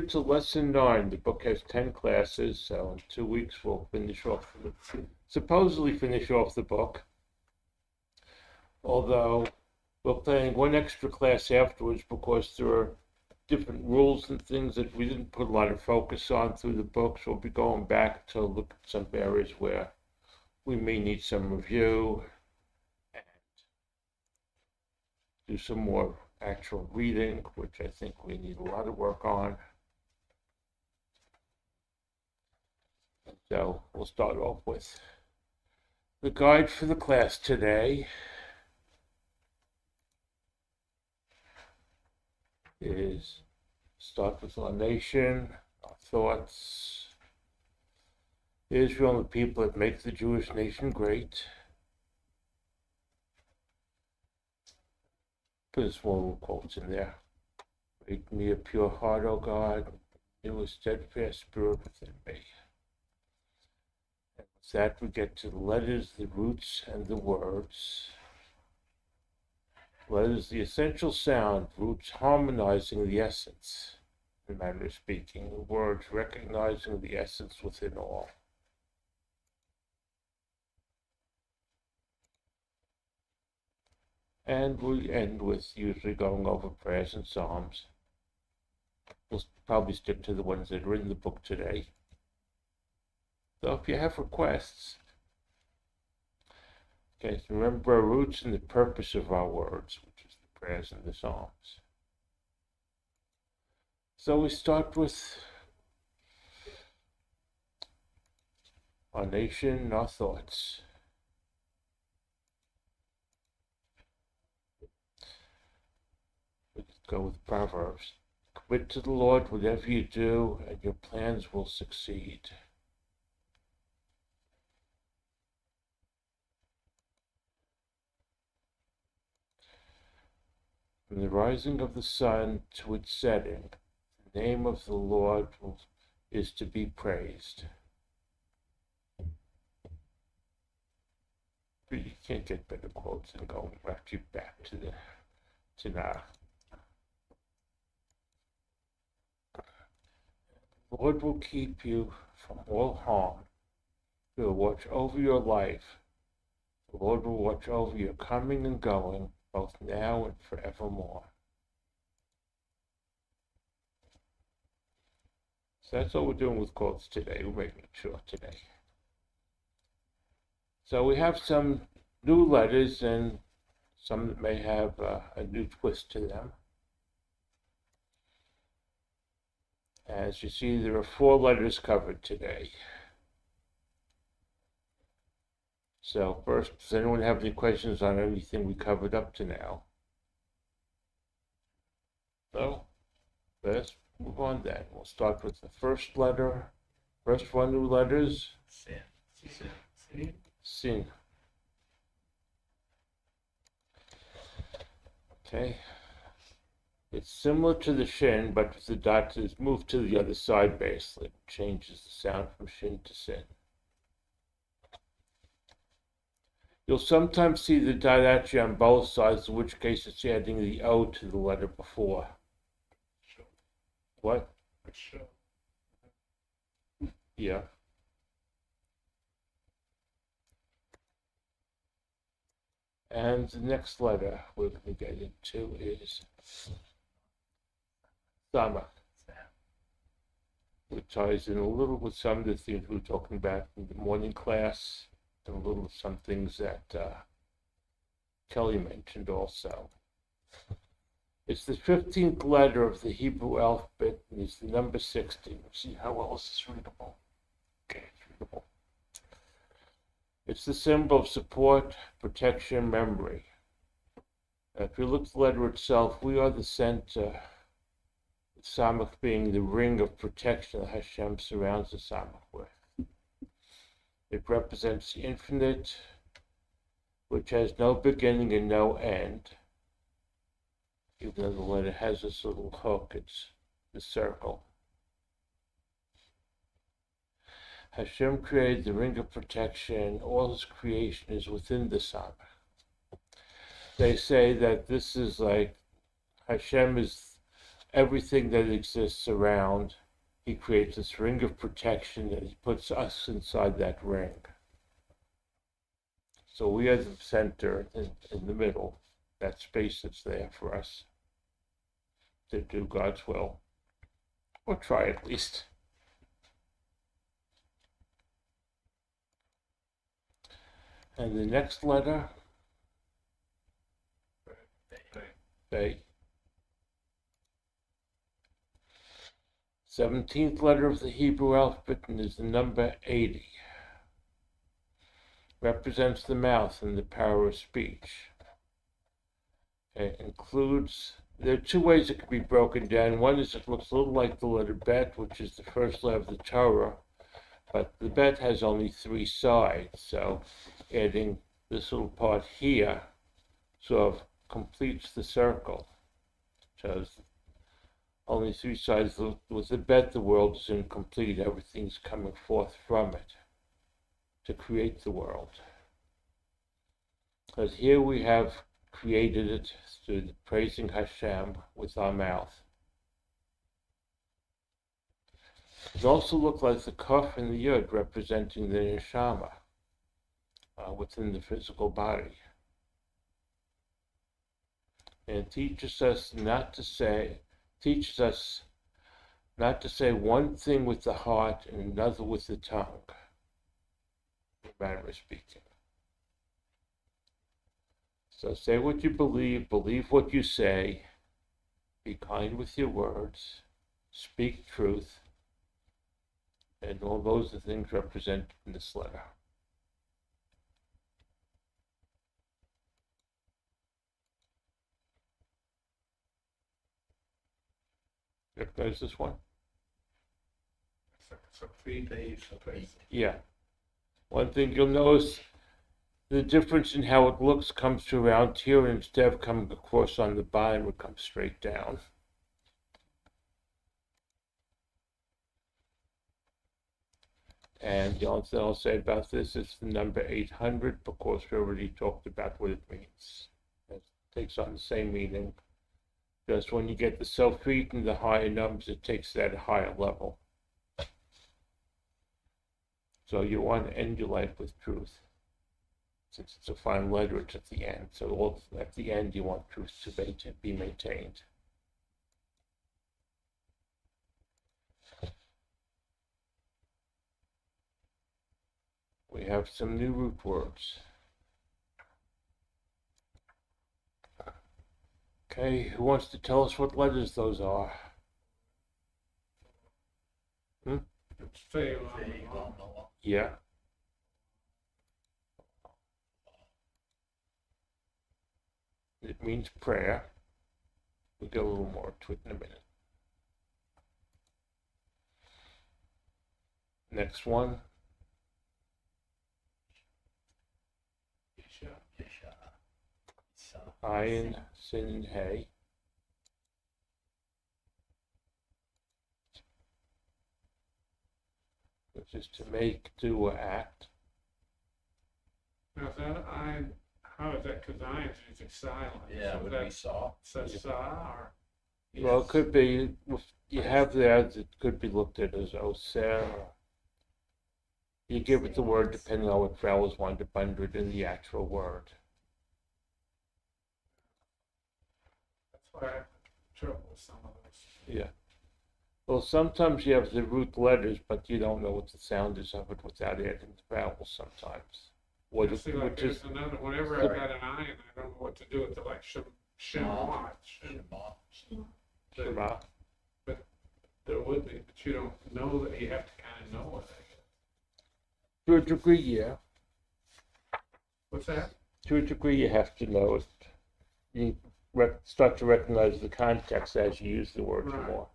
to lesson 9. The book has 10 classes, so in 2 weeks we'll supposedly finish off the book. Although we're planning one extra class afterwards because there are different rules and things that we didn't put a lot of focus on through the book, so we'll be going back to look at some areas where we may need some review and do some more actual reading, which I think we need a lot of work on. So we'll start off with the guide for the class today. Is start with our nation, our thoughts. Israel and the people that make the Jewish nation great. Put some more quotes in there. Make me a pure heart, O God, renew a steadfast spirit within me. And with that, we get to the letters, the roots, and the words. Letters, the essential sound, roots harmonizing the essence, in a manner of speaking, the words recognizing the essence within all. And we end with usually going over prayers and psalms. We'll probably stick to the ones that are in the book today. So if you have requests, okay, so remember our roots and the purpose of our words, which is the prayers and the psalms. So we start with our nation and our thoughts. We go with Proverbs. Commit to the Lord whatever you do, and your plans will succeed. From the rising of the sun to its setting, the name of the Lord is to be praised. But you can't get better quotes than going back to the Tanakh. The Lord will keep you from all harm. He will watch over your life. The Lord will watch over your coming and going, both now and forevermore. So that's all we're doing with quotes today. We're making it short today. So we have some new letters and some that may have a new twist to them. As you see, there are 4 letters covered today. So first, does anyone have any questions on anything we covered up to now? No? Let's move on then. We'll start with the first letter. First one of the letters. Sin. Okay. It's similar to the shin, but the dot is moved to the other side basically. It changes the sound from shin to sin. You'll sometimes see the dot actually on both sides, in which case it's adding the O to the letter before. What? Yeah. And the next letter we're going to get into is Sama, which ties in a little with some of the things we were talking about in the morning class, and a little of some things that Kelly mentioned also. It's the 15th letter of the Hebrew alphabet, and it's the number 60. Let's see how well this is readable. Okay, it's readable. It's the symbol of support, protection, memory. If you look at the letter itself, we are the center, the Samach being the ring of protection that Hashem surrounds the Samach with. It represents the infinite, which has no beginning and no end. Even though the letter has this little hook, it's the circle. Hashem created the ring of protection. All his creation is within the Samach. They say that this is like Hashem is everything that exists around. He creates this ring of protection and he puts us inside that ring. So we are the center in the middle, that space that's there for us to do God's will, or try at least. And the next letter, Bay. 17th letter of the Hebrew alphabet and is the number 80. Represents the mouth and the power of speech. It includes, there are two ways it can be broken down. One is it looks a little like the letter Bet, which is the first letter of the Torah, but the Bet has only 3 sides, so adding this little part here sort of completes the circle. So only 3 sides. With the Bet, the world is incomplete. Everything's coming forth from it to create the world. Because here we have created it through the praising Hashem with our mouth. It also looks like the Kaf and the Yud representing the Neshama within the physical body. And teaches us not to say one thing with the heart and another with the tongue, in a manner of speaking. So say what you believe what you say, be kind with your words, speak truth, and all those are things represented in this letter. Recognize this one? Yeah. One thing you'll notice, the difference in how it looks comes to around here, and instead of coming across on the bottom, it comes straight down. And the only thing I'll say about this is the number 800, because we already talked about what it means. It takes on the same meaning. Just when you get the self-read and the higher numbers, it takes that at a higher level. So you want to end your life with truth. Since it's a final letter, it's at the end. So at the end, you want truth to be maintained. We have some new root words. Okay, who wants to tell us what letters those are? Yeah. It means prayer. We'll get a little more to it in a minute. Next one. Ayin, Sin, and Hay. Which is to make, do, or act. Now, that ayin, how is that? Because ayin is silent. Yeah, so would that be saw. says sa or? Well, it could be, you have there, it could be looked at as oser. You give it the word depending on what vowels want to bind it in the actual word. That's why I have trouble with some of those. Yeah. Well, sometimes you have the root letters, but you don't know what the sound is of it without adding the vowels sometimes. See, like there's another, whenever I've got an ayin, I don't know what to do with it, like Shema. Shema. But there would be, but you don't know that, you have to kind of know it, I guess. To a degree, yeah. What's that? To a degree, you have to know it. You start to recognize the context as you use the words Right. more.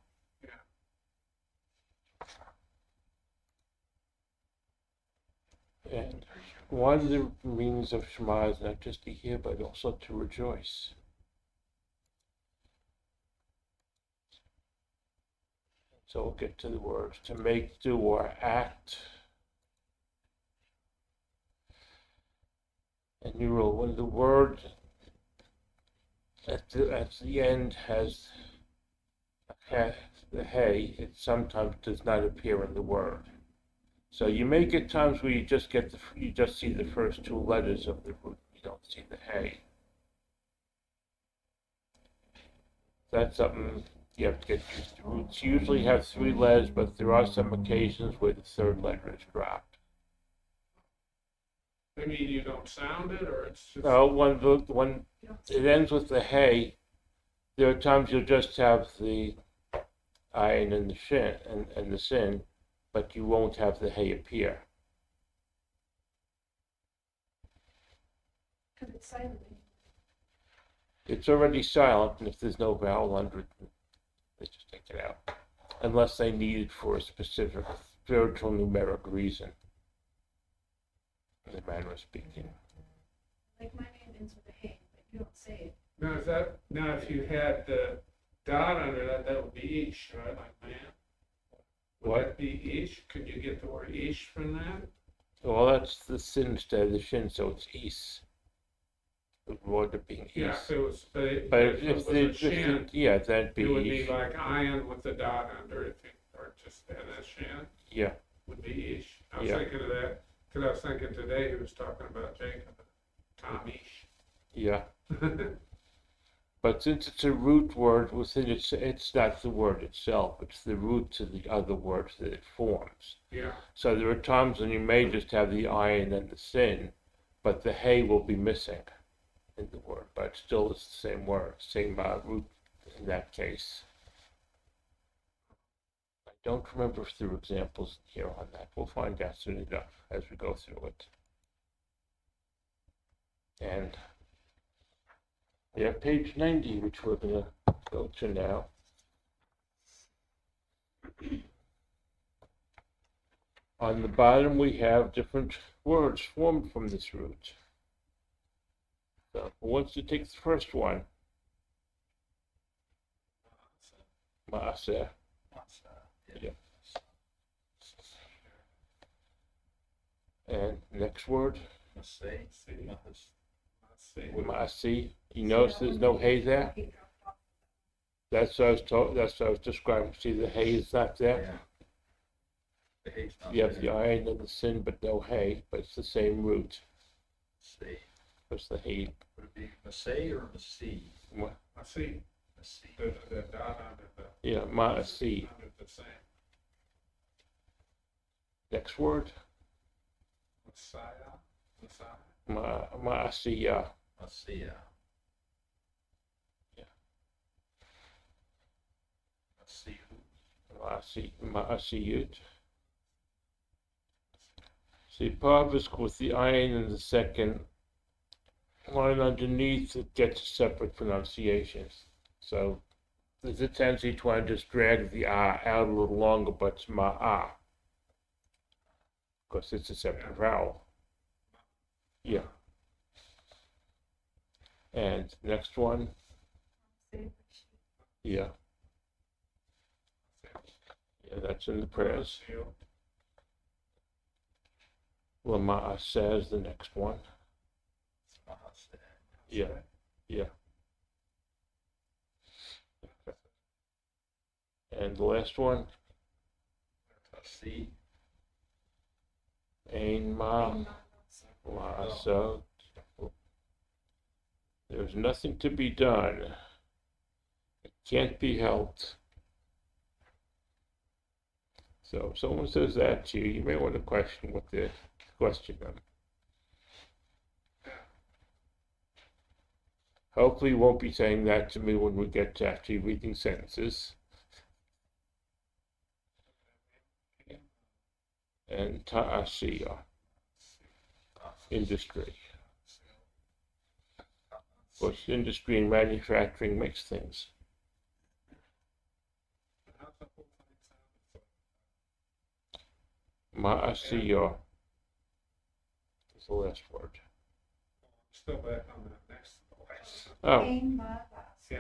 And one of the meanings of Shema is not just to hear, but also to rejoice. So we'll get to the words. To make, do, or act. And you will, when the word at the end has a has the hay, it sometimes does not appear in the word. So you may get times where you just see the first two letters of the root. You don't see the hay. That's something you have to get used to. Roots usually have three letters, but there are some occasions where the third letter is dropped. I mean, you don't sound it, or it's just. When it ends with the hay, there are times you'll just have the ayin and the shin and the sin, but you won't have the hay appear. Because it's silent. It's already silent, and if there's no vowel under it, they just take it out, unless they need it for a specific spiritual numeric reason. In the manner of speaking. Like my name ends with a hey, but you don't say it. Now if you had the dot under that, that would be ish, right? Like man. Would What? that be ish? Could you get the word ish from that? Well, that's the sin instead of the shin, so it's is. The word of being is. Yeah, if it was, but But if it was a shin, yeah, that'd be it would be ish. like iron with the dot under it, or just and a shin Yeah, would be ish. I was Yeah. thinking of that because I was thinking today he was talking about Jacob, Tom ish. yeah. But since it's a root word within it's not the word itself, it's the root to the other words that it forms. Yeah, So there are times when you may just have the ayin and the sin, but the hay will be missing in the word, but still it's the same word, same root in that case. I don't remember if there are examples here on that. We'll find out soon enough as we go through it. And we have page 90, which we're going to go to now. On the bottom, we have different words formed from this root. So, who wants to take the first one? Maaseh. Yeah. And next word, let's see. Maasi. You notice there's no hay there? That's what I was describing. See, the hay is not there. The hay's not You have the there. iron and the sin, but no hay. But it's the same root. See. What's the hay? Would it be Masay or Masee? I see Masee. the dot under the. Yeah, Maasi. Under the same. Next word, Messiah. Maasiya. Masea. Yeah. Maseu. Maasiyut. See, Parvisk with the iron in the second line underneath, it gets separate pronunciations. So there's a tendency to want to just drag the ah out a little longer, but it's ma'ah. Because it's a separate vowel. Yeah. And next one, yeah. Yeah, that's in the prayers. Lama'a says the next one. Mahase. Yeah, yeah. And the last one, Tasi. Ain Ma Ma'asot. There's nothing to be done. It can't be helped. So if someone says that to you, you may want to question what they're questioning them. Hopefully you won't be saying that to me when we get to actually reading sentences. And ta'asiya, industry. Of course, industry and manufacturing makes things. Ma'asiya is the last word. Still back on the next place. Oh, Yeah,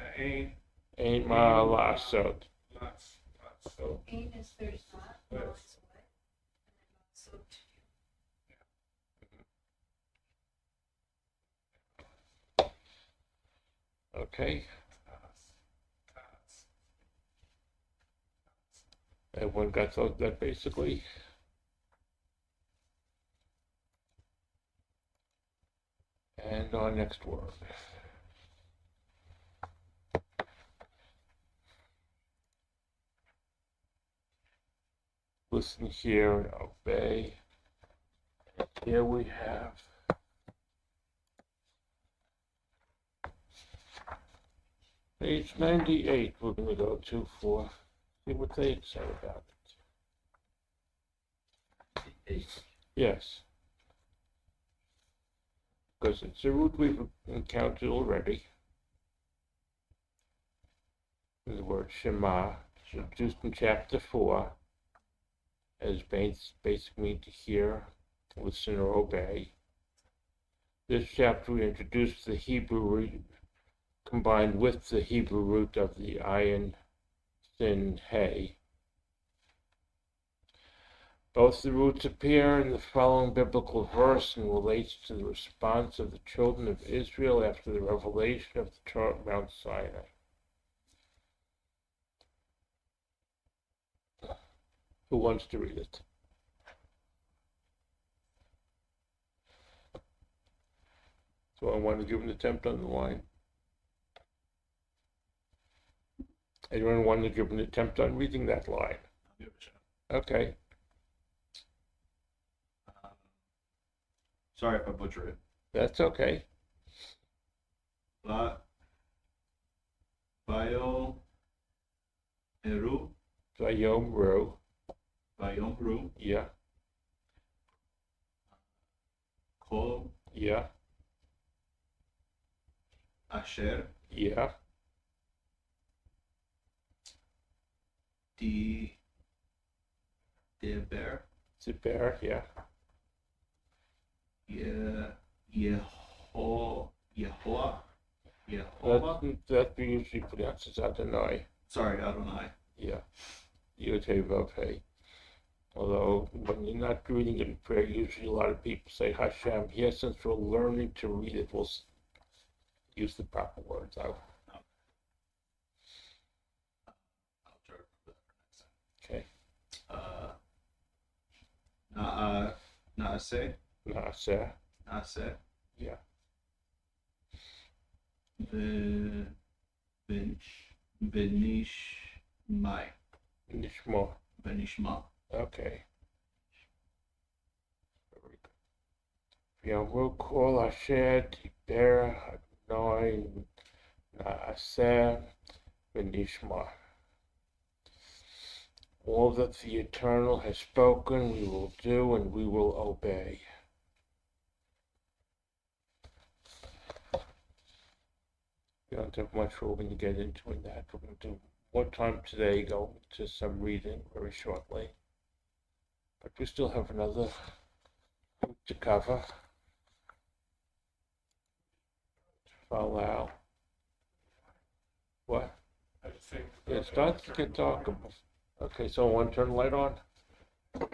ain't ma'alasot. lots, so. Ain is there's not, no Yes. is what, and then so Okay, Everyone got that basically? And our next word. Listen, hear, and obey. And here we have page 98 we're going to go to for, see what they say about it. Eight. Yes. Because it's a root we've encountered already. The word Shema, introduced in chapter 4, as basic mean to hear, listen, or obey. This chapter we introduced the Hebrew root, combined with the Hebrew root of the ayin, sin, hey. Both the roots appear in the following biblical verse and relates to the response of the children of Israel after the revelation of the Torah at Mount Sinai. Who wants to read it? So I want to give an attempt on the line. Anyone want to give an attempt on reading that line? I'll give it a shot. Okay. Sorry if I butcher it. That's okay. Vayomru, Vayomru. Vayomru, Yeah. Kol Yeah. Asher Yeah. Deber Ziber. Yeah. Yehovah. That we usually pronounce as Adonai. Sorry, Adonai. Yeah. Yod-Heh-Vav-Heh. Although when you're not reading it in prayer, usually a lot of people say Hashem. Here, since we're learning to read it, we'll use the proper words. I'll try to remember that for next time. Okay. Naaseh. Naaseh. Naaseh. Yeah. Benishmai. Nishma. Benishma. Okay. Very good. V'yamru kol asher diber Adonai naaseh v'nishma. All that the Eternal has spoken, we will do and we will obey. We don't have much we're going to get into in that. We're going to do more time today, go into some reading very shortly. But we still have another to cover. Falau. What? I think. It starts to get dark. Okay, so I want to turn the light on? The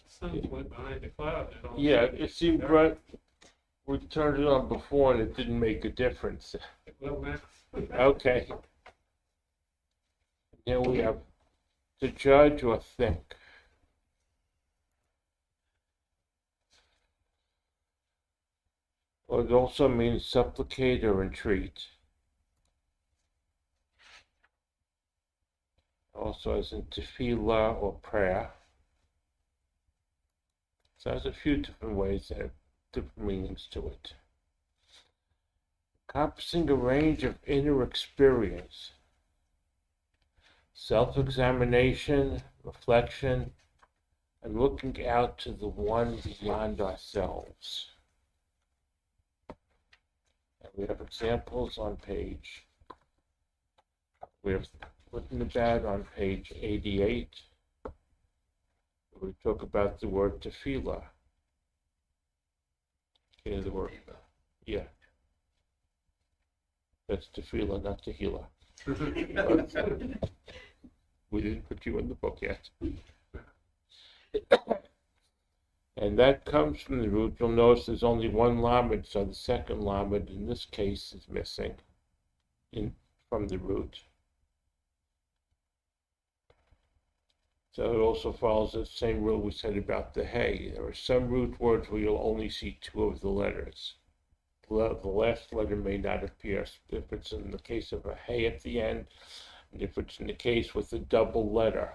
sun went behind the cloud. It all Yeah, seemed it seemed dark. right. We turned it on before and it didn't make a difference. Well, now. Okay. Here we have to judge or think. Or it also means supplicate or entreat. Also as in tefillah or prayer. So there's a few different ways that have different meanings to it. Encompassing a range of inner experience, self-examination, reflection, and looking out to the one beyond ourselves. And we have examples on page. We have written about on page 88. We talk about the word tefillah. Okay, the word, yeah. That's tefillah, not tehillah. We didn't put you in the book yet. And that comes from the root. You'll notice there's only one lamed, so the second lamed in this case is missing from the root. So it also follows the same rule we said about the hay. There are some root words where you'll only see two of the letters. The last letter may not appear if it's in the case of a hay at the end, and if it's in the case with a double letter,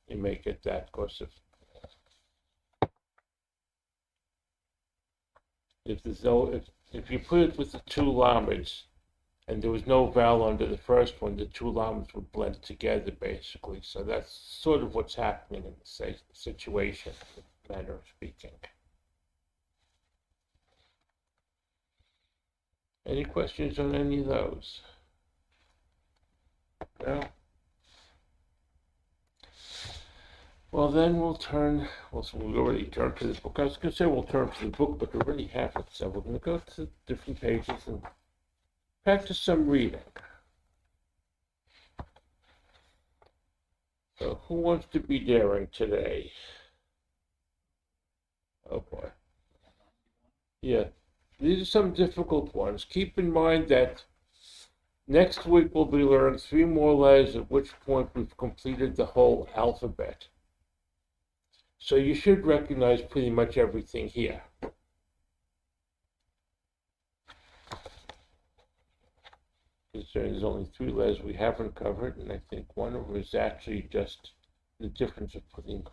you may get that because if there's no if you put it with the two lamas and there was no vowel under the first one, the two lamas would blend together basically. So that's sort of what's happening in the situation, manner of speaking. Any questions on any of those? No? Well, then we'll already turned to the book. I was going to say we'll turn to the book, but we already have it. So we're going to go to different pages and practice some reading. So who wants to be daring today? Oh boy. Yeah, these are some difficult ones. Keep in mind that next week we'll be learning 3 more letters, at which point we've completed the whole alphabet. So you should recognize pretty much everything here. There's only 3 letters we haven't covered, and I think one of them is actually just the difference of putting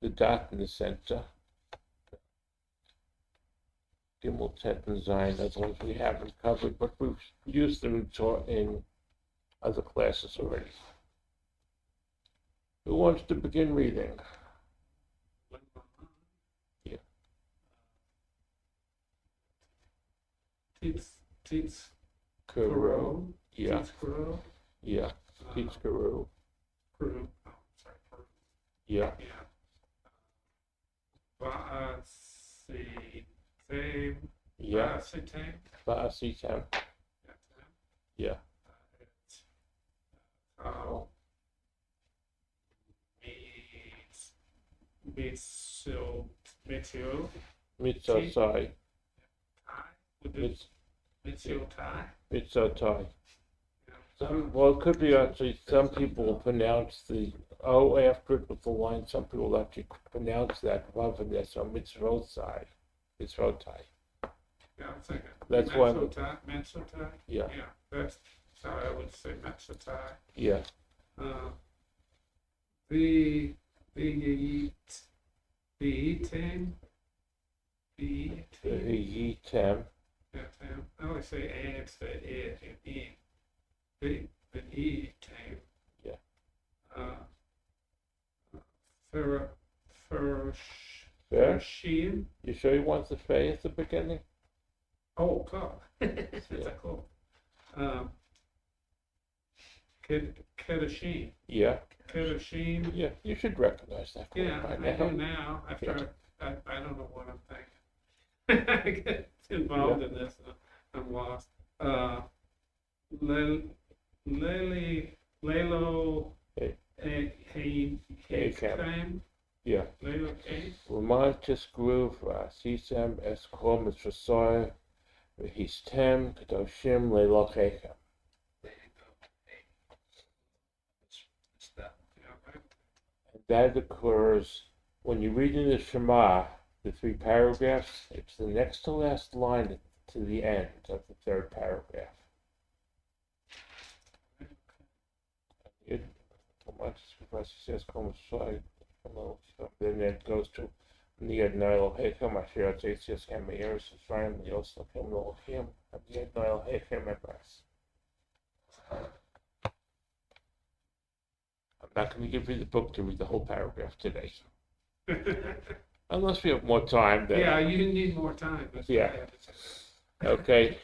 the dot in the center. Gimel, Tet, and Zayin, those ones we haven't covered, but we've used them in other classes already. Who wants to begin reading? Yeah. Teats Kuru. Yeah. Teats Kuru. Yeah. Teats Kuru. Kuru. Oh, sorry. Kuru. Yeah. Ba'asitem. Yeah. Ba'asitem. Ba'asitem. Yeah. Mitzosai. Mitzotai. Well, it could be actually, some people pronounce the O after it with the line. Some people actually pronounce that rather than so mitzvotai. Mitzvotai. Yeah, I'm thinking. That's why. Metzotai? Yeah. Yeah, that's how I would say Metzotai. Yeah. The Eatem. Yetem. I always say and instead of it and in. The Eatem. Yeah. Fershim. You sure you want the Fey at the beginning? Oh, God. That's cool. Kedoshim. Yeah. Kedoshim. Yeah, you should recognize that. Yeah, by I do now. After I don't know what I'm thinking. I get involved in this. I'm lost. Lelo. Hekam. Yeah. Lelo K. Romantis groove, Sisem, Eskom, Mitzvasai, Histem, Kadoshim, Leilok Hekam. That occurs when you read in the Shema, the 3 paragraphs, it's the next to last line to the end of the 3rd paragraph. Then it goes to Niad Nile Hekem, Asher Tzitzias Hemiers, Ephraim, Yosel Hem Elohim, Niad Nile Hekem Ebras. I'm not going to give you the book to read the whole paragraph today. Unless we have more time. Then. Yeah, you need more time. Yeah. Okay.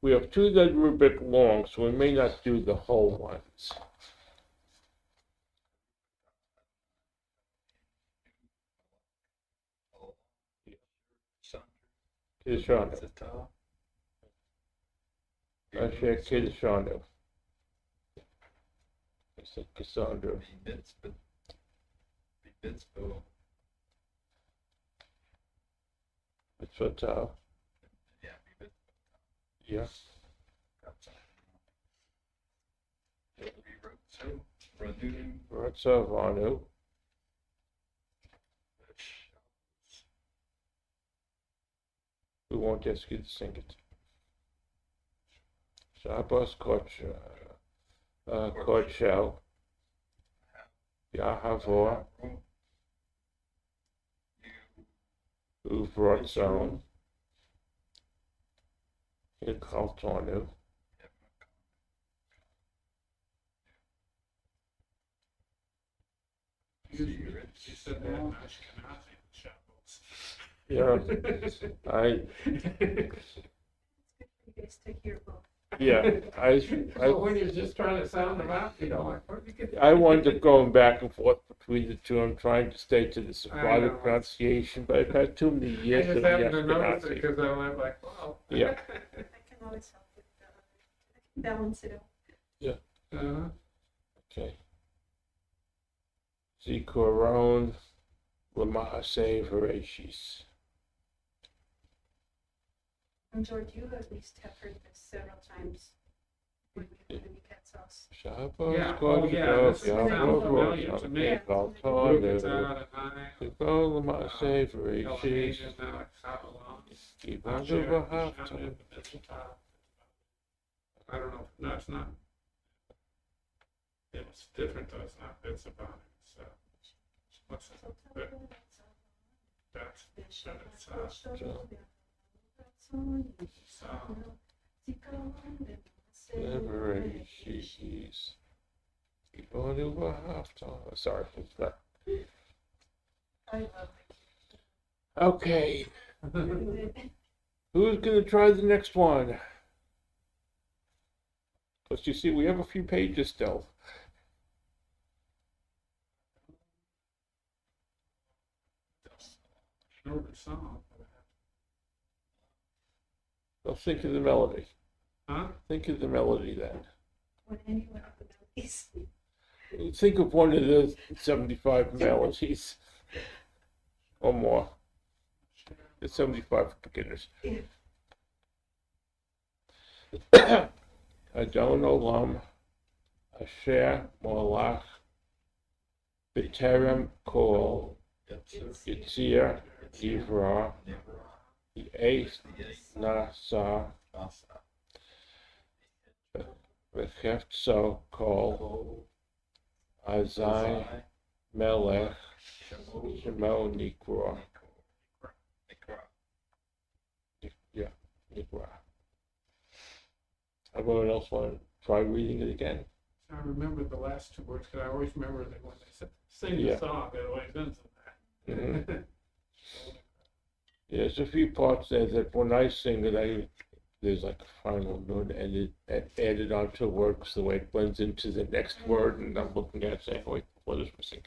We have 2 that were a bit long, so we may not do the whole ones. Kiddushanu. Asher Kiddushanu. I said Cassandra. Mitzvotah. Yeah. Renu. Ratsavanu, we won't ask you to sing it. Shabbos Kochel, Yahavor, Uvratzon, Yikhaltonu, She said that in Ashkenazi, Shabbos. yeah, I, You guys to hear both. yeah, So when you're just trying to sound them out, you know, like, where'd you get that? I wind up going back and forth between the two. I'm trying to stay to the I Sephardic know. pronunciation, but I've had too many I years just of the happened to notice it Ashkenazi. because I went like, wow. Yeah. I can always help with the, I can balance it out. Uh-huh. Okay. Zikoron Lamase Vereshis. And George, you at least have heard this several times when you're going to be cat sauce. Shabbos Yeah, oh, yeah, Kochel, this sounds familiar to me. Yeah. Look, Yikhaltonu, it's out and I. Zikoron Lamase Vereshis. Television, now it's out along. Ibadu Vahavta. I don't know, no, it's not. It's different though, it's not, it's about it, so. What's it, So tell But- them that's, it's Vereshis. Ibadu Vahavta. Sorry, it's not. I love Okay, it. who's gonna try the next one? Because you see, we have a few pages still. know the song. Well, think of the melody. Huh? Think of the melody then. When anyone of the melodies. Think of one of the 75 melodies or more. It's 75 for beginners. Adon Olam, Asher Molach, B'terem Kol, Yitzir, Yivra, Ye'ez Nasa, V'cheftso Kol, Azai Melech, Shemo Nikra. Yeah, Nikra. Everyone else want to try reading it again? I remember the last two words, because I always remember that when they sing Yeah. the song, it always ends in Mhm. that. Yeah, there's a few parts there that when I sing it, there's like a final note added onto a word because the way it blends into the next word, and I'm looking at it saying, wait, what is missing?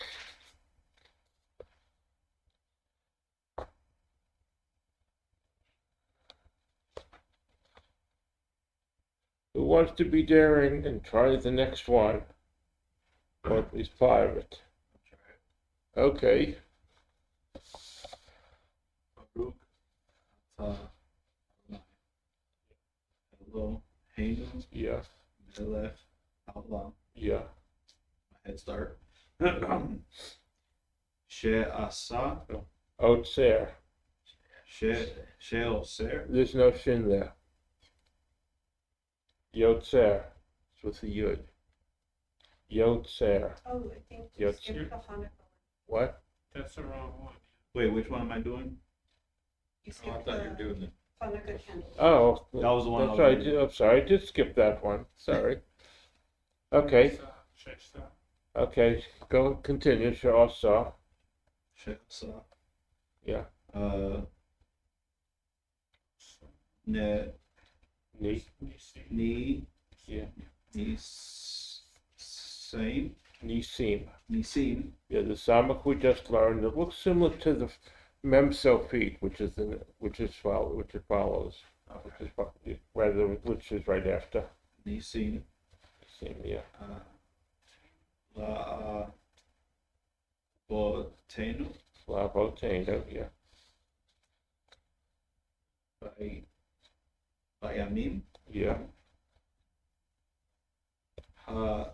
Who wants to be daring and try the next one? Or at least part of it. Okay. Baruch, hello, Hainu, Yeah. Melech, Outlaw, Yeah. my head start. She Asa, Otser. She Oser, There's no shin there. Yotzer. It's with a yud. Yotzer. Oh, I think Yes. just skip the Hanukkah one. What? That's the wrong one. wait, which one am I doing? You Oh, I skipped thought you were the doing the Hanukkah candle. Oh, That was the one I that's was right. reading. I'm sorry. I did skip that one. Sorry. Okay. Shesa. Okay. Go. Continue. Shasa. She Asa, Yeah. Ne, Ni. Ni, Yeah. Same, Nisim. Nisim, Yeah. The samach we just learned. It looks similar to the mem sofit, which is which it follows, which is right after. Nisim, Nisim. Yeah. La, Botenu, Slavotano. Yeah. Bayamim, Yeah. Ha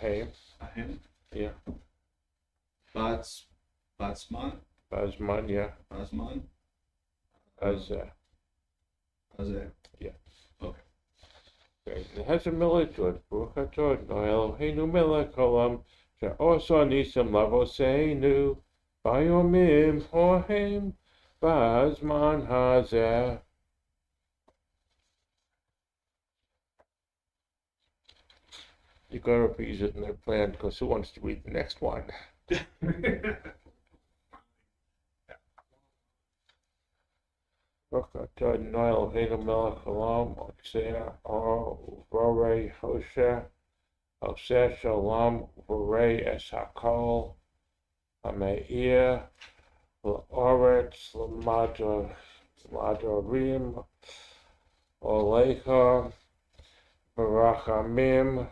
Elohim, Ahim, yeah. Batsman, Bazman, yeah. Bazman, Azeh. Azeh. Okay. It has a millet to it. Baruch atah Eloheinu melech haolam, she'osa nisim lavoseinu, bayomim hohem, bazman hazeh. You gotta repeat it in their plan, because who wants to read the next one? Baruch atah Eloheinu melech haolam, okseh vorei hoshe, oseh shalom vorei es hakol, hameir, l'oretz l'madorim, olecha, barachamim,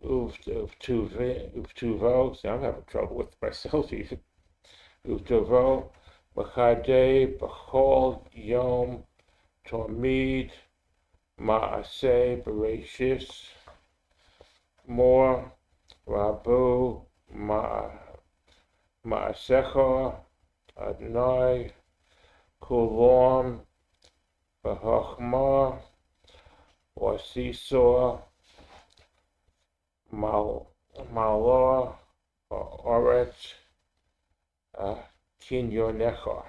Uvtuvo, see, I'm having trouble with myself even. Uvtuvo, Machadeh, Bechol, Yom, Tormid, Maaseh, Bereshis, Mor, Rabu, Maasecha, Adonai, Kulon, Behochma, Wasisor, Malor, Oretz, Kinyonecha.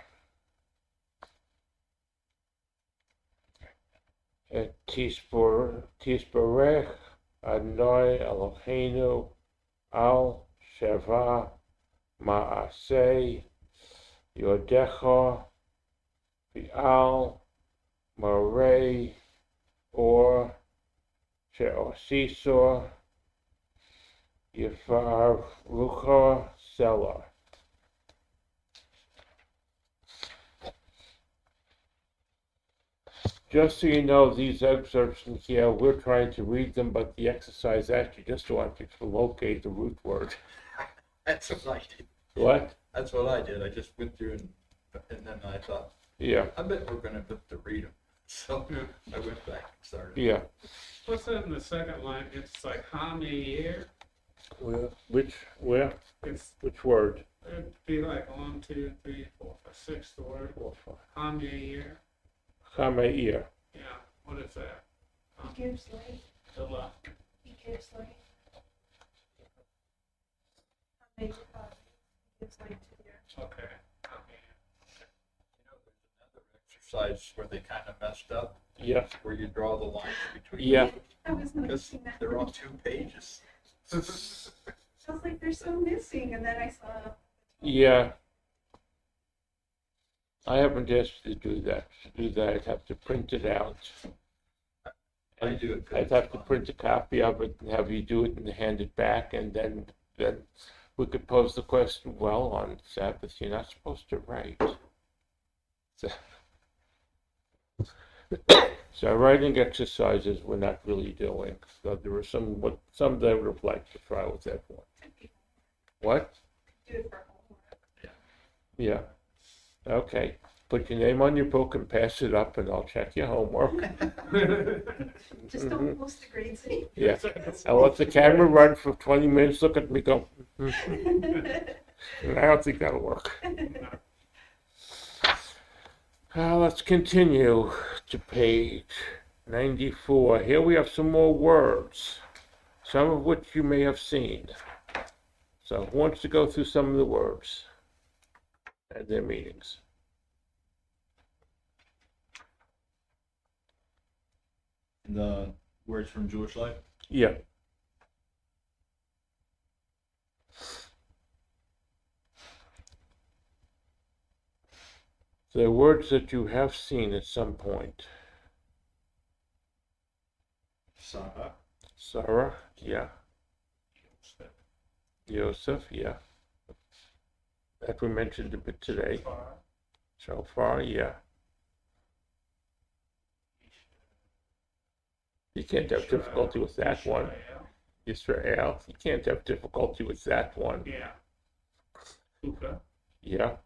Tisborech, Adonai Eloheinu, Al Sheva, Maaseh, Yodecha, Vial, Marei, or She'osisor, Yifar Rucha Selah. Just so you know, these excerpts in here, we're trying to read them, but the exercise actually just wants you to locate the root word. That's what I did. What? That's what I did. I just went through and then I thought, Yeah, I bet we're gonna have to read them. So I went back and started. yeah. What's that in the second line? It's like Hameir. Where? It's, Which word? it'd be like 1, 2, 3, 4, 5, 6, the word. Hameir. Chameir. Yeah, what is that? He gives light, The left. he gives light. He gives light to your. Okay. Hameir. You know, there's another exercise where they kind of messed up, Yeah, where you draw the lines between. yeah. I was Because noticing that. they're on 2 pages. I was like, they're so missing, and then I saw. Yeah. I haven't asked you to do that. I'd have to print it out. I do it. 'cause I'd have to it's print a copy of it and have you do it and hand it back, and then we could pose the question, well, on Sabbath, you're not supposed to write. So writing exercises we're not really doing. So there are some that I would have liked to try with everyone. What? Do it for homework. Yeah. Okay. Put your name on your book and pass it up, and I'll check your homework. Just don't post the grades anymore. Yeah. I'll let the camera run for 20 minutes, look at me go, and I don't think that'll work. Let's continue to page 94. Here we have some more words, some of which you may have seen. So who wants to go through some of the words and their meanings? The words from Jewish life. Yeah. They're words that you have seen at some point. Sarah. Sarah, yeah. Joseph, yeah. That we mentioned a bit today. So far, yeah. You can't have difficulty with that one. Israel, you can't have difficulty with that one. Yeah. Sukkah. Yeah,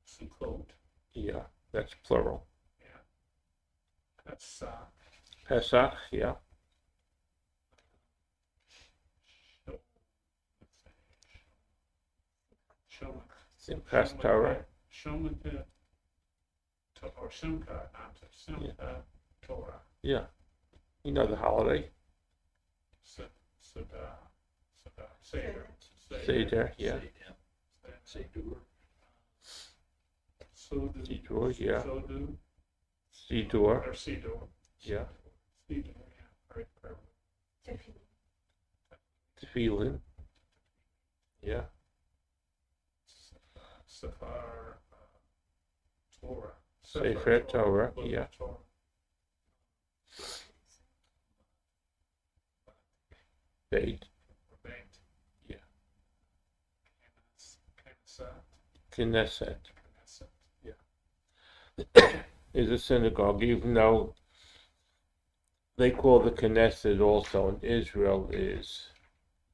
Sukkot. yeah, that's plural. That's Pesach, yeah, Simchas Torah. Shemitah, or Simchat, not Simchat Torah. Yeah. You know the holiday. Seder. Seder, yeah. Seder. Siddur, yeah. Sodu, Siddur, or Sidor. yeah. Sidor, yeah, very clever. Tefillin, yeah. Sefer Torah. Sefer Torah, Book of yeah. Torah. Beit, Baked. Yeah. Knesset. Knesset. Is a synagogue, even though they call the Knesset also in Israel is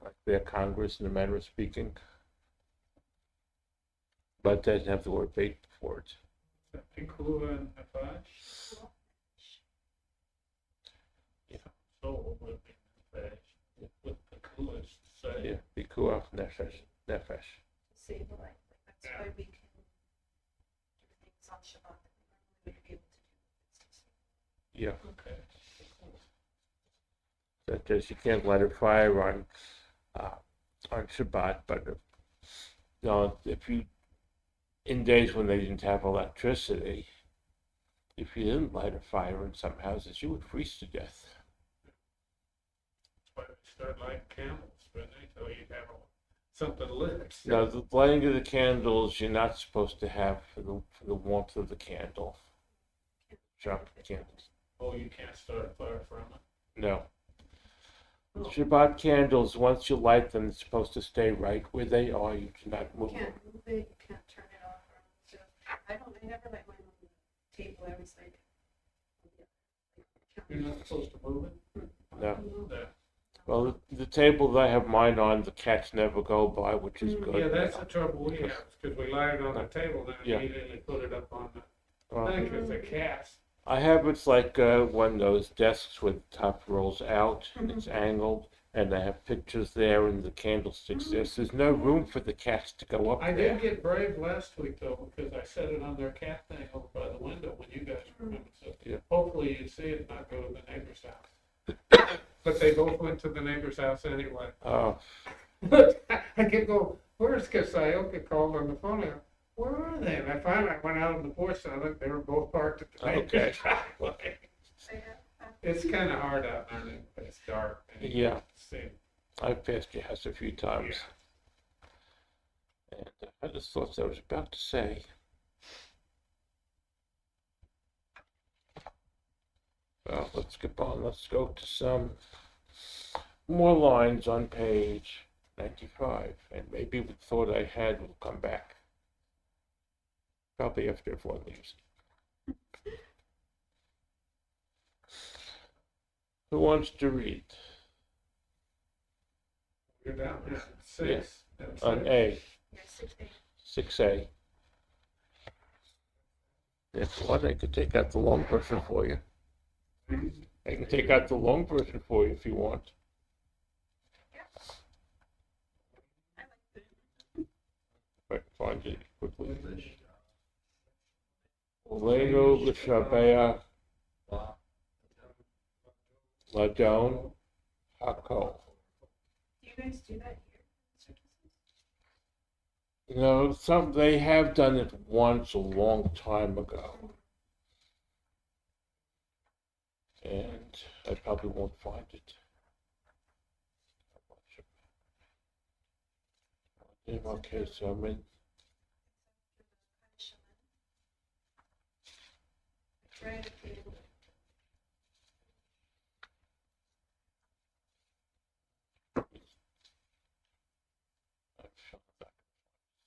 like their Congress in a manner of speaking. But it doesn't have the word Beit before it. Pikula and Nefash. Yeah. Soul would be Nefash. With Pikula, say. Yeah, Pikuach Nefesh. Save a life. Like, that's why we can do things on Shabbat that we normally wouldn't be able to do. Yeah. Okay. Such as you can't light a fire on Shabbat, but if you in days when they didn't have electricity, if you didn't light a fire in some houses, you would freeze to death. That's why they start lighting candles, when they so you have something lit. Now, the lighting of the candles, you're not supposed to have for the warmth of the candle. Jump candles. Oh, you can't start a fire from it. No. Shabbat candles, once you light them, it's supposed to stay right where they are. You cannot You move them. can't move it, you can't turn it off or on. So I never like mine on the table. I was like, You're not supposed to move it? No. No. Well, the table that I have mine on, the cats never go by, which is good. Yeah, that's the trouble we have, because we light it on the table, then Yeah. immediately put it up on the Well, thing, because the cats. I have it's like one of those desks with the top rolls out and it's angled, and I have pictures there and the candlesticks there. So there's no room for the cats to go up I there. did get brave last week though, because I set it on their cat thing over by the window when you guys were coming, so Yeah. hopefully you'd see it not go to the neighbor's house. But they both went to the neighbor's house anyway. Oh, I kept going, where's Kasayoka called on the phone, I go, where are they? And I finally went out on the porch and I looked, they were both parked at the Okay. neighbor's driveway. I have, It's kind of hard out there, but it's dark. and you Yeah. can't see. I've passed your house a few times. And I just thought I was about to say. Well, let's skip on. Let's go to some more lines on page 95. And maybe the thought I had will come back. Probably after everyone leaves. Who wants to read? You're down there, 6. On A, yeah, 6A. 6A. If you want, I could take out the long version for you. I can take out the long version for you if you want. I like the If I can find it quickly. Olenu l'shabea ladon hakol. Do you guys do that here? You know, they have done it once a long time ago. And I probably won't find it. Okay, so I'm in. Right at the end.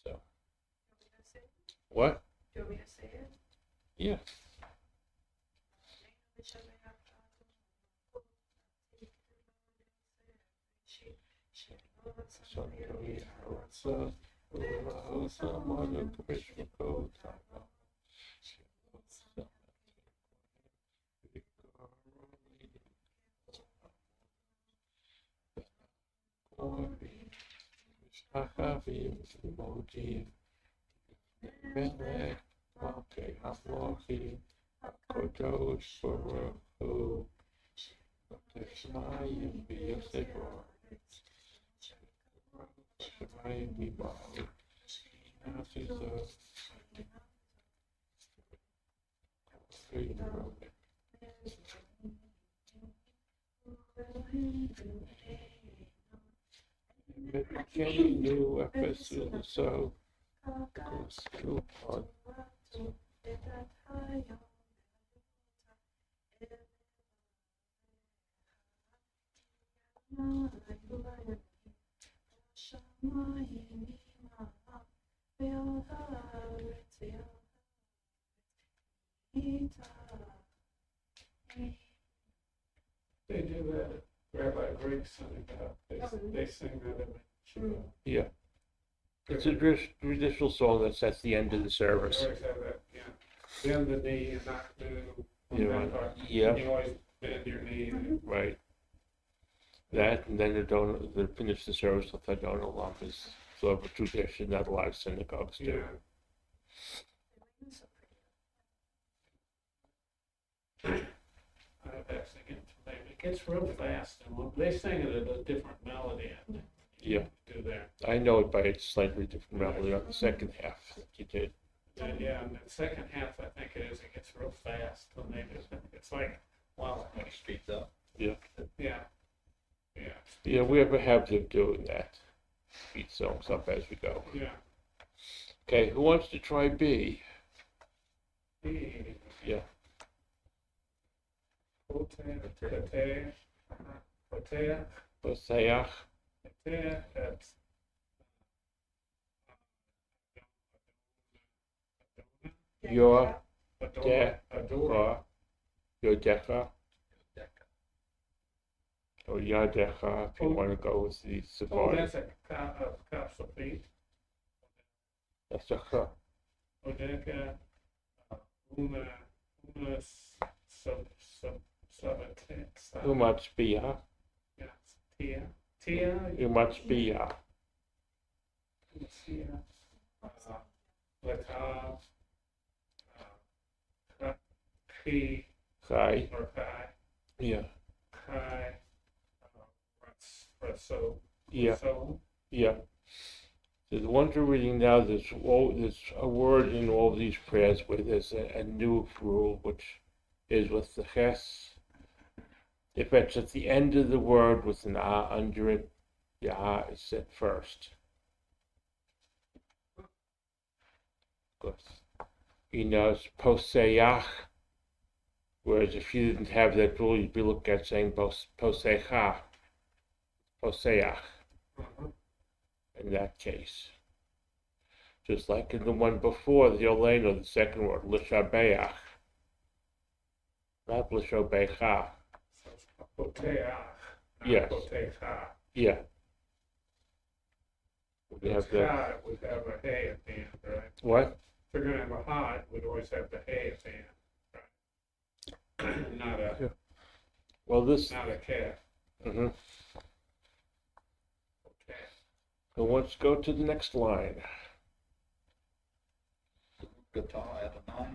So, Do you want me to say it? what? Do you want me to say it? Yeah. Someone commission code. Hakavim, Modim, Melech, Malkei Hamlochim, Kodosh Baruch Hu, Shemayim v'Yosefo, Shemayim v'Baal, Nasizo, Metkenu Efesu So, Kosupon, They do that, Rabbi Griggs sang that, they sing that every Shabbat. yeah. It's a traditional song that's at the end of the They service. always have that, yeah. Bend the knee and not do. Yeah. You always bend your knee. Right. That, and then they finish the service with Adon Olam is sort of a tradition that a lot of synagogues do. Yeah. I've been singing today. It gets real fast, and when they sing it at a different melody, I think. Yeah. Do that. I know it by a slightly different melody on the second half that you did. Yeah, and the second half, I think it is, it gets real fast when they do it. It's like, wow, When it speeds up. yeah. Yeah. Yeah, we have a habit of doing that. Beat songs up as we go. Yeah. Okay, who wants to try B? Yeah. Potea, Poseach, that's Yor, Adora. Decha, Yodecha, Deca. or Yadecha, if you want to go with the Oh, Sephardic. that's a capsule feet. That's a Cha. Odeka, una, Who much Bia? Tia, Who much Bia? Latav, Chi, Chai. or Kai, Yeah. Kai, Raso, Yeah. so, Yeah. So the ones we're reading now, there's a word in all these prayers where there's a new rule, which is with the ches. If it's at the end of the word with an ah under it, the ah is said first. Good. You know, it's poseach. Whereas if you didn't have that rule, you'd be looking at saying posecha. Poseach. In that case. Just like in the one before, the Oleno, the second word, Lishabeach. Not Lishobecha. Poteach, Yes. Potecha. Yeah. We have that. Kai would have a hay at the end, right? What? If they're gonna have a hod, we'd always have the hay at the end, right? Well, this. Not a calf. Mm-hmm. Okay. So let's go to the next line. Guitar Adonai.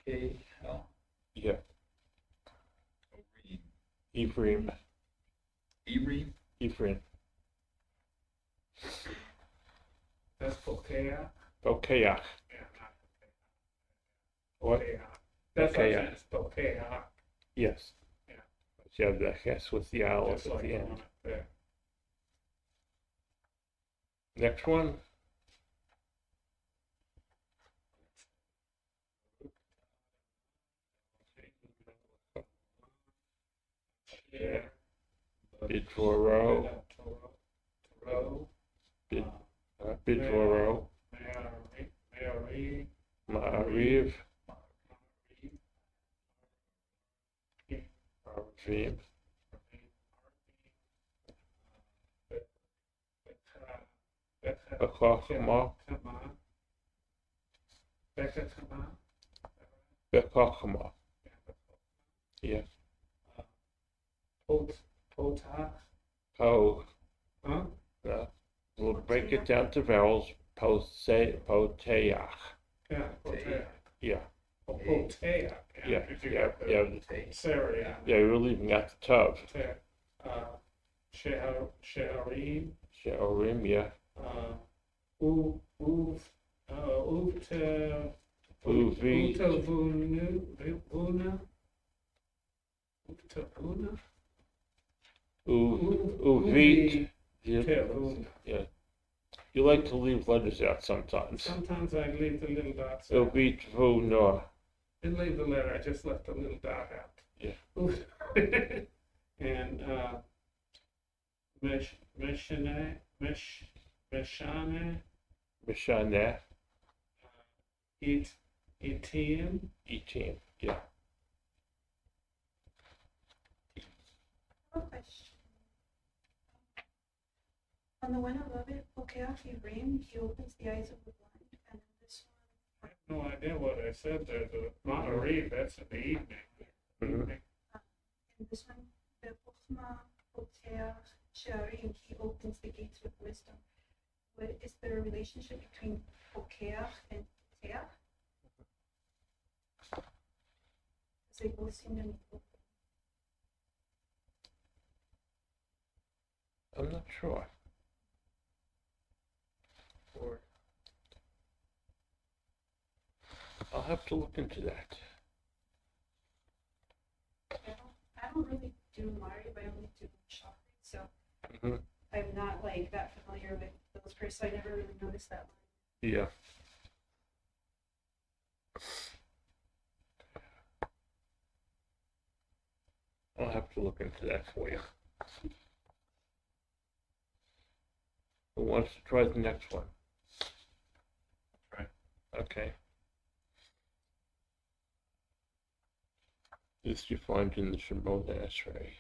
Okay. Hell. Yeah. Ephraim. Ephraim. Ephraim. Ephraim. That's Pokeah? Pokeach. Yeah, not What? Pokeah. That's what Pokeah. it's Pokeah. Yes. Yeah. But you have the ches with the aleph Just at like the on end. it there. Next one. Yeah. Bidvoro. Toro. Bid- Bidvoro. Mary. Ma'ariv. Arvim. Bechachma. Bechachma. Yeah. Potach. Oh, Huh? We'll break it down to vowels. Poteach. Yeah, Potea. Yeah, Oh, Potea. yeah, Did you yeah, get yeah. the Sarah, yeah. Yeah, you're leaving out the tub. Potea. Sheharim. Sheorim, yeah. Uvta. Uvit. Utavuna. Utavuna. Uvit. Yeah. Tavuna. You like to leave letters out sometimes. Sometimes I leave the little dots out. Uvit vuna. Didn't leave the letter, I just left a little dot out. Yeah. And, Meshane, Mishaneh. Etienne, Etim. Yeah. I have a question. On the one above it, Pokeach Ivrim, he opens the eyes of the blind, and then this I have no idea what I said there, the Monterey, that's in the evening. Mhm. one, and this one, the Chochma Pokeach Shearim, he opens the gates with wisdom. What is the relationship between Pokeach and Poteach? Because they both seem to be open. I'm not sure. Or, I'll have to look into that. I don't really do Mari, but I only do chakra, so Mhm. I'm not like that familiar with those prayers, so I never really noticed that one. Yeah. I'll have to look into that for you. Who wants to try the next one? Try. Okay. This you find in the Shemona Esrei.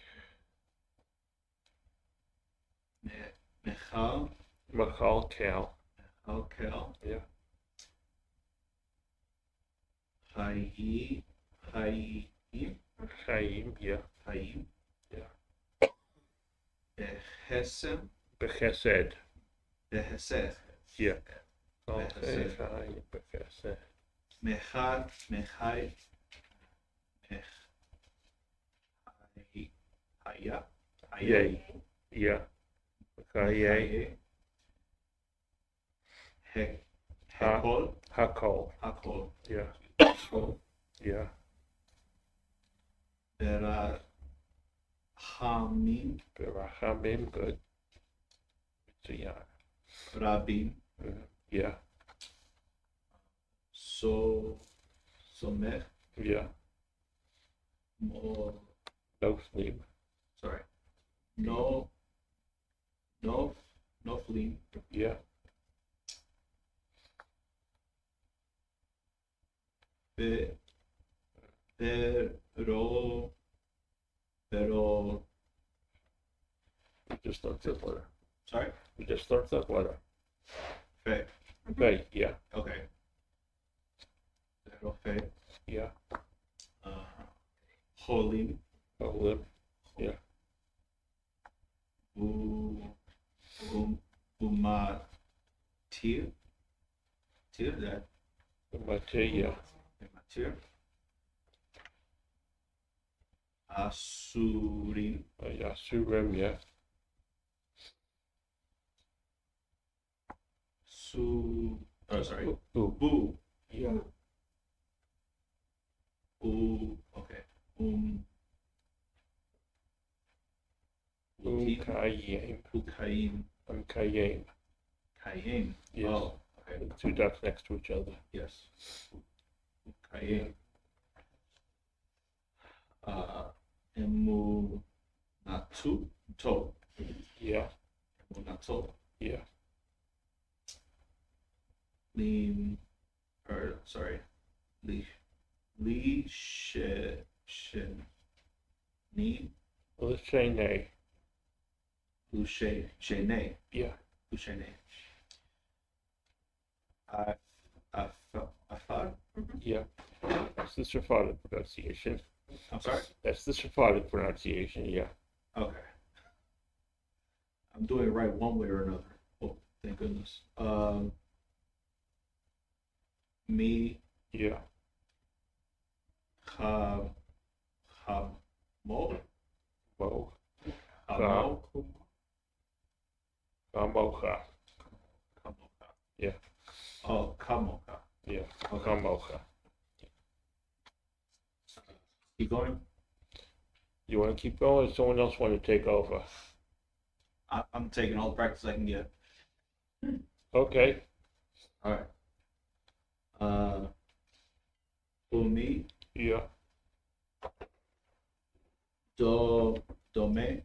Michal, Machal Cal. Kel, Yeah. Chaim, Chaim. Yeah. Chaim, Yeah. Behesem, Bechesed. Behesed, Yeah. Okay. Bechesed. Chaim. Bechesed. Mechad, Mechai, Haya, Yay. Yeah. Chaye. Hekol, Hakol. Hakol, Yeah. Yeah. Berachamim, Berachamim. Good. So yeah. Rabim, Yeah. Somech, Yeah. Mo, No sleep. sorry, Noflim, Yeah. Pero, We just learned that letter. sorry, We just learned that letter. Fe, Hey. Yeah. okay. Pero Fe, Yeah. Holim, Olim. Yeah. Umatir, that, Mate. Yeah. Umatir, Asurim, Yasurim. Yeah. sorry, Ooh. Bu, Yeah. okay, Ukayim. Ukayim, Ukayim. Kayim, Yes. oh, okay, Two dots next to each other. yes, Ukayim, Emunatu, to, Yeah. Emunato, Yeah. sorry, Li Shen, Ni, Let's say nay. Luche, Shene, Yeah. Lushene. Afar, Yeah. That's the Sephardic pronunciation. I'm sorry? That's the Sephardic pronunciation. Yeah. Okay. I'm doing it right one way or another. Oh, thank goodness. Me, Yeah. ha, ha, mo, Mo. ha, mo, Kamocha. kamoka. Yeah. Oh, kamoka. Yeah. Okay. Kamocha. Keep going. You want to keep going, or someone else want to take over? I'm taking all the practice I can get. Okay. All right. Umi, Yeah. dome, Dome.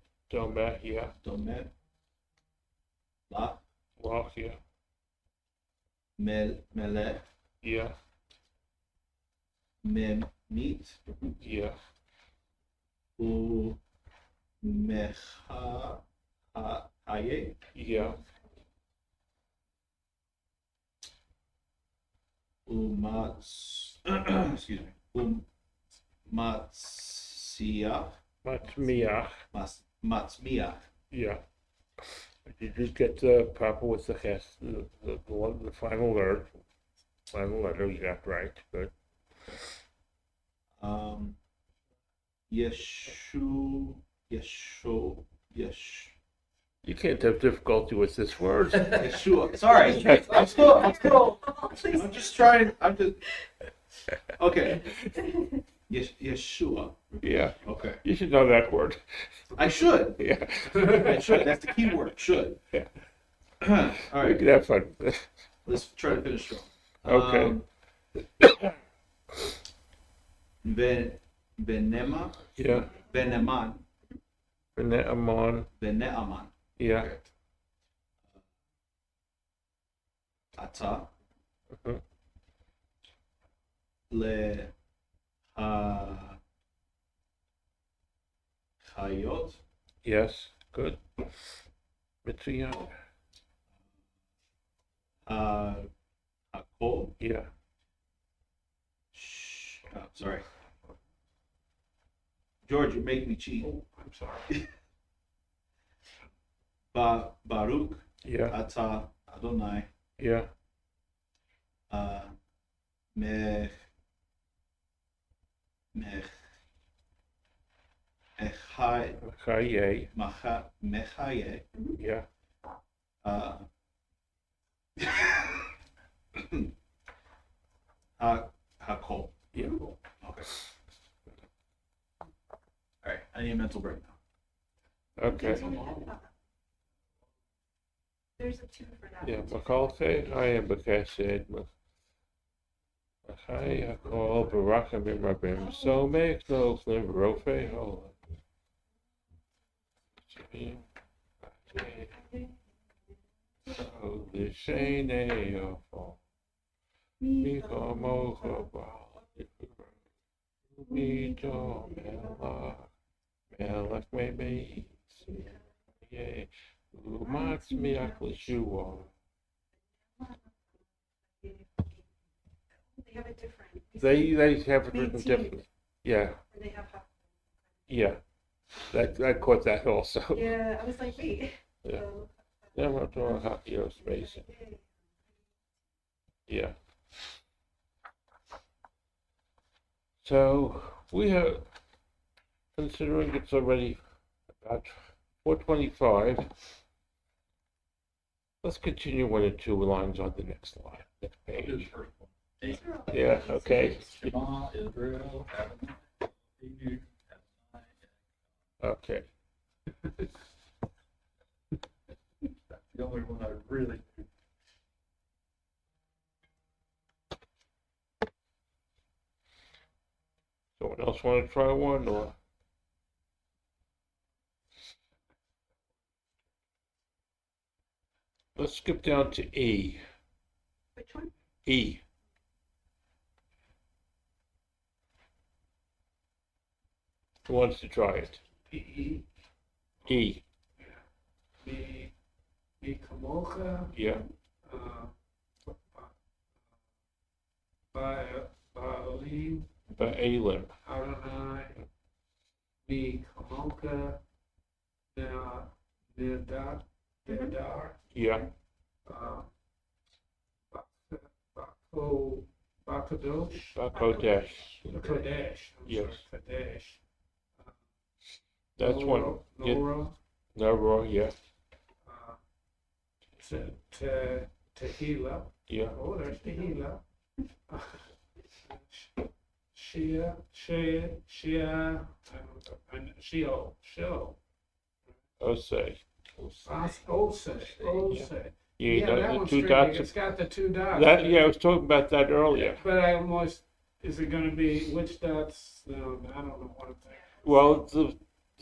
Yeah. dome, la, Well, yeah. mele, Yeah. meet, Yeah. mecha, haye, Yeah. excuse me, matsia, Matzmiach. matsmia, Yeah. Did you get the proper with the ches, the final word? Final letter you got right. Good. Yeshu, You can't have difficulty with this word. Yeshua. Sorry, I'm just trying. Okay. Yeshua. Yeah. Okay. You should know that word. I should. Yeah. I should. That's the key word. Should. Yeah. All We right. can have fun. Let's try to finish strong. Okay. Benema. Yeah. Beneman. Amon. Beneaman. Yeah. Ata. Mhm. Le. Chayot. Yes. Good. Mitzvah. Hakol. Yeah. Sorry. George, you make me cheat. I'm sorry. Baruch. Yeah. Ata Adonai. Yeah. Mech. Chaye. Mechaye. Yeah. Hakol. Yeah. Okay. All right. I need a mental break now. Okay. There's a two for that. Yeah. one, too. Makalche. I am Bakashed. Machai Hakol Baraka Bimabim. So make no flim rofe. Hold on. So the Shane of Miko Mocha Mito Melach maybe. Yeah. Umatz miach l'shua. They have a different. They have it written 18. differently. Yeah. Or they have half. Yeah. I caught that also. Yeah, I was like, wait. Yeah. So, Yeah, I'm not doing hot space. Yeah. So we have, considering it's already about 4:25, let's continue 1 and 2 lines on the next line, next Do the page. first one. Yeah, okay. Shema Israel, Adonai, Elohim, Adonai. Okay. That's the only one I really do. Someone else want to try one or? Let's skip down to E. which one? E. Who wants to try it? E. E. Me Kamocha. Yeah. Baalim. Baalim. Adonai. Me Kamocha. Nedat. Dedar, Yeah, Bakadosh, Kodesh. Kodesh, I'm Yes. sorry, Kodesh. That's one. Yeah, Nora, Nora, yeah, Tehillah. yeah. Oh, there's Tehillah. Shia, Sheol. Osei. Osei. Yeah, Yeah, that the one's two tricky. dots. It's got the two dots. That, yeah, I was talking about that earlier. But I almost, is it gonna be, which dots? No, I don't know what I'm thinking. Well,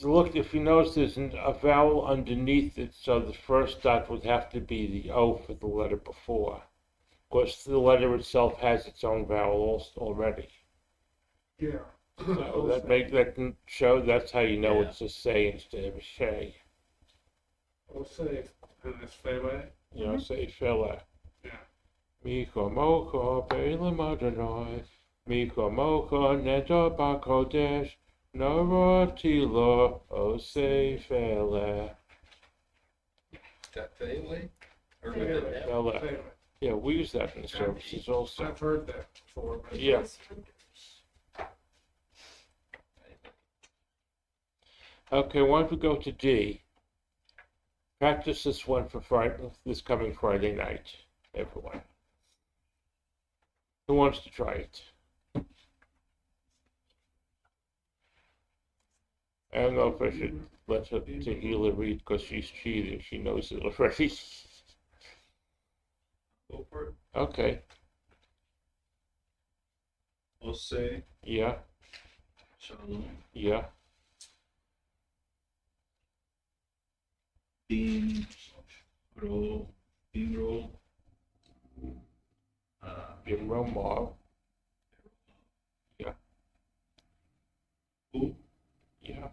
look, if you notice, there's a vowel underneath it, so the first dot would have to be the O for the letter before. Of course, the letter itself has its own vowel already. Yeah. So that can show, that's how you know Yeah. it's a say instead of a shay. Osei, and it's Fele. You know, say fella. Yeah. Miko mocha bela madranoi. Miko mocha neta bakodesh. Nora tila ose fella. Is that Bailey? Or Fele, did that? Fella. Fele. Yeah, we use that in the services also. I've heard that before. but- Yeah. Okay, why don't we go to D? Practice this one for Friday, this coming Friday night, everyone. Who wants to try it? I don't know if I should let her Tehillah read because she's cheating. She knows it already. Go for it. Okay, Osei, yeah, Shalom, yeah, Bin, Ro, Binro, Bimromar, U, yeah,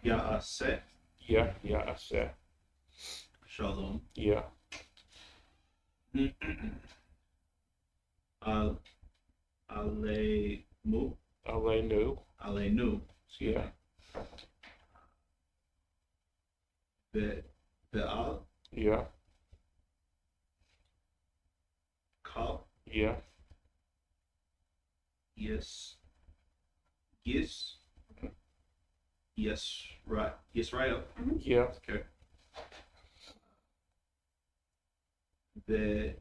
Yaaseh, yeah, yeah, I said, Shalom, yeah, Alemu, Alenu, Alenu, yeah, Be'al, yeah, Kal, yeah, Yes, Yes, Yisrael, yeah, okay. The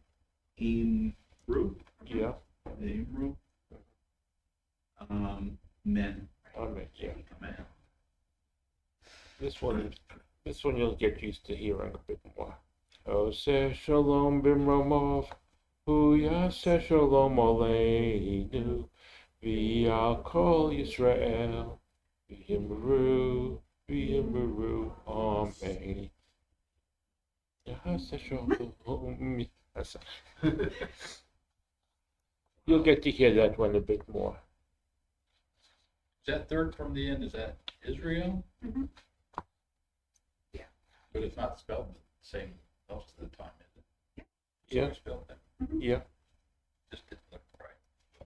Imru, yeah, Men, Amen, yeah. Man. This one you'll get used to hearing a bit more. Ose shalom bimromov, huyase shalom aleinu, v'al kol Yisrael, v'yimru, amen. Yase shalom. That's- You'll get to hear that one a bit more. Is that third from the end, is that Israel? Mhm. Yeah. But it's not spelled the same most of the time, is it? Yeah. It's spelled that, Yeah, just didn't look right.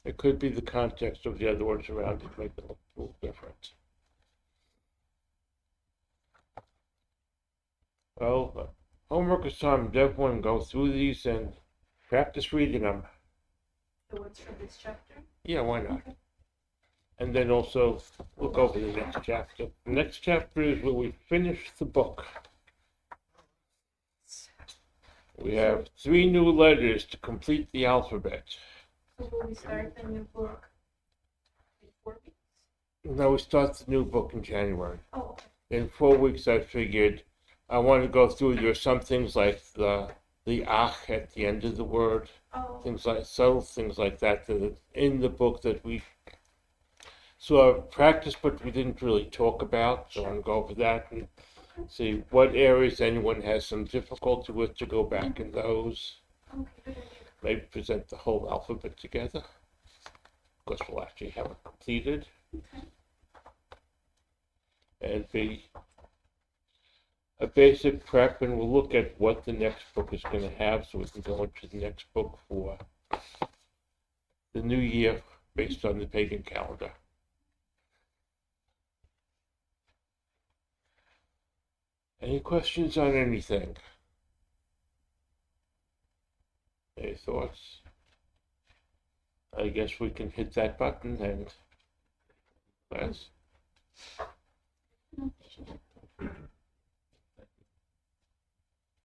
it could be the context of the other words around it make it look a little different. Well, homework assignment, everyone go through these and practice reading them. The words from this chapter. Yeah, why not? Okay. And then also look over the next chapter. The next chapter is where we finish the book. We have 3 new letters to complete the alphabet. So will we start the new book in 4 weeks? Now we start the new book in January. Oh, okay. In 4 weeks, I figured I want to go through. There are some things like the ach at the end of the word, Oh, things like subtle things like that that are in the book that we sort of practiced, but we didn't really talk about. So I want to go over that and see what areas anyone has some difficulty with to go back in those. okay, good idea. Maybe present the whole alphabet together. Of course, we'll actually have it completed. And be a basic prep, and we'll look at what the next book is going to have so we can go into the next book for the new year based on the pagan calendar. Any questions on anything? Any thoughts? I guess we can hit that button and let's.